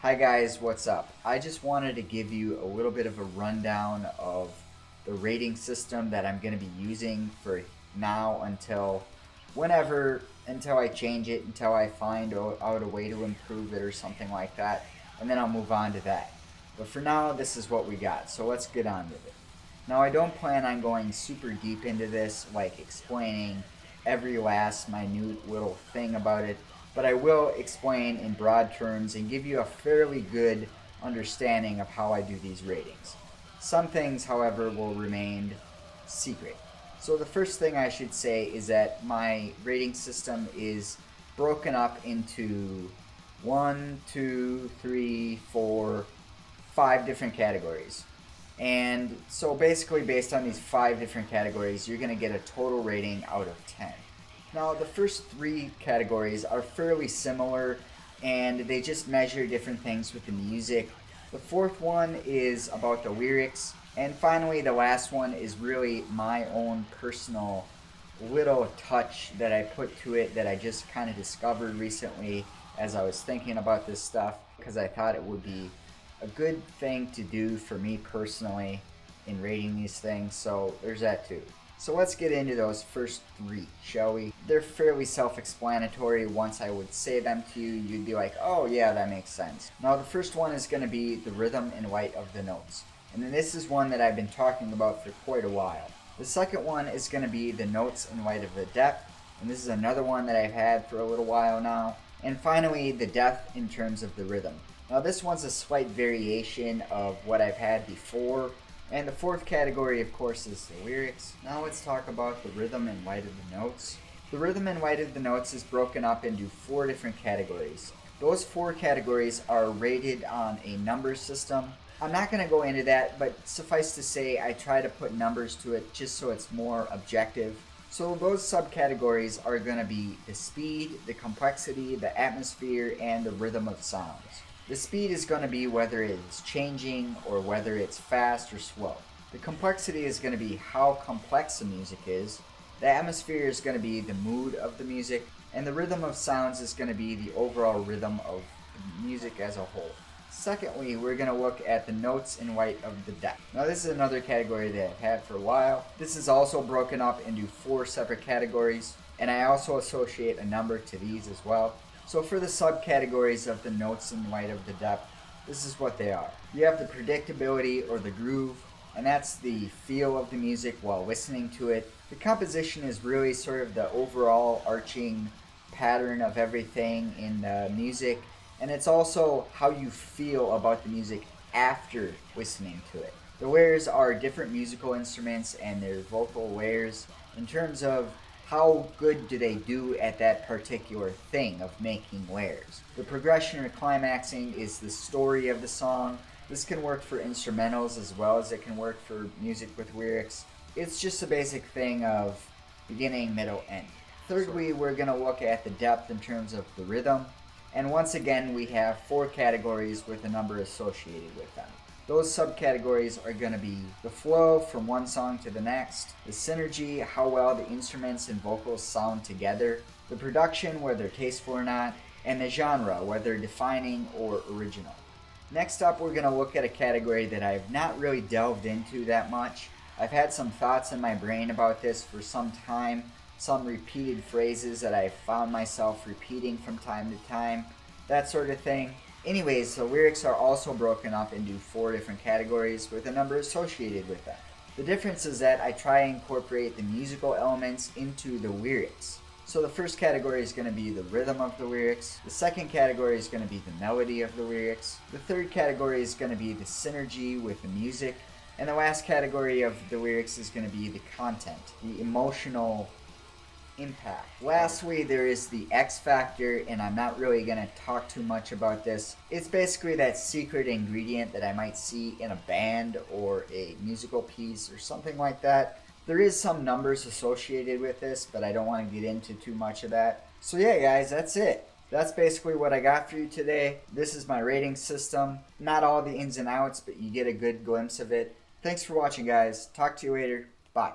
Hi guys, what's up? I just wanted to give you a little bit of a rundown of the rating system that I'm going to be using for now until whenever, until I change it, until I find out a way to improve it or something like that, and then I'll move on to that. But for now, this is what we got, so let's get on with it. Now, I don't plan on going super deep into this, like explaining every last minute little thing about it, but I will explain in broad terms and give you a fairly good understanding of how I do these ratings. Some things, however, will remain secret. So, the first thing I should say is that my rating system is broken up into one, two, three, four, five different categories. And so basically, based on these five different categories, you're going to get a total rating out of 10. Now, the first three categories are fairly similar and they just measure different things with the music. The fourth one is about the lyrics. And finally, the last one is really my own personal little touch that I put to it that I just kind of discovered recently as I was thinking about this stuff because I thought it would be a good thing to do for me personally in rating these things. So there's that too. So let's get into those first three, shall we? They're fairly self-explanatory. Once I would say them to you, you'd be like, oh yeah, that makes sense. Now the first one is going to be the rhythm and weight of the notes. And then this is one that I've been talking about for quite a while. The second one is going to be the notes and weight of the depth. And this is another one that I've had for a little while now. And finally, the depth in terms of the rhythm. Now this one's a slight variation of what I've had before. And the fourth category, of course, is the lyrics. Now let's talk about the rhythm and weight of the notes. The rhythm and weight of the notes is broken up into four different categories. Those four categories are rated on a number system. I'm not going to go into that, but suffice to say, I try to put numbers to it just so it's more objective. So those subcategories are going to be the speed, the complexity, the atmosphere, and the rhythm of sounds. The speed is going to be whether it's changing or whether it's fast or slow. The complexity is going to be how complex the music is. The atmosphere is going to be the mood of the music. And the rhythm of sounds is going to be the overall rhythm of the music as a whole. Secondly, we're going to look at the notes and weight of the depth. Now this is another category that I've had for a while. This is also broken up into four separate categories. And I also associate a number to these as well. So for the subcategories of the notes and weight of the depth, this is what they are. You have the predictability or the groove, and that's the feel of the music while listening to it. The composition is really sort of the overall arching pattern of everything in the music, and it's also how you feel about the music after listening to it. The layers are different musical instruments and their vocal layers in terms of how good do they do at that particular thing of making layers. The progression or climaxing is the story of the song. This can work for instrumentals as well as it can work for music with lyrics. It's just a basic thing of beginning, middle, end. Thirdly, we're going to look at the depth in terms of the rhythm. And once again, we have four categories with a number associated with them. Those subcategories are going to be the flow from one song to the next, the synergy, how well the instruments and vocals sound together, the production, whether tasteful or not, and the genre, whether defining or original. Next up, we're going to look at a category that I've not really delved into that much. I've had some thoughts in my brain about this for some time, some repeated phrases that I've found myself repeating from time to time, that sort of thing. Anyways, the lyrics are also broken up into four different categories with a number associated with them. The difference is that I try and incorporate the musical elements into the lyrics. So the first category is going to be the rhythm of the lyrics. The second category is going to be the melody of the lyrics. The third category is going to be the synergy with the music. And the last category of the lyrics is going to be the content, the emotional impact. Lastly, there is the X factor, and I'm not really going to talk too much about this. It's basically that secret ingredient that I might see in a band or a musical piece or something like that. There is some numbers associated with this, but I don't want to get into too much of that. So yeah, guys, that's it. That's basically what I got for you today. This is my rating system. Not all the ins and outs, but you get a good glimpse of it. Thanks for watching, guys. Talk to you later. Bye.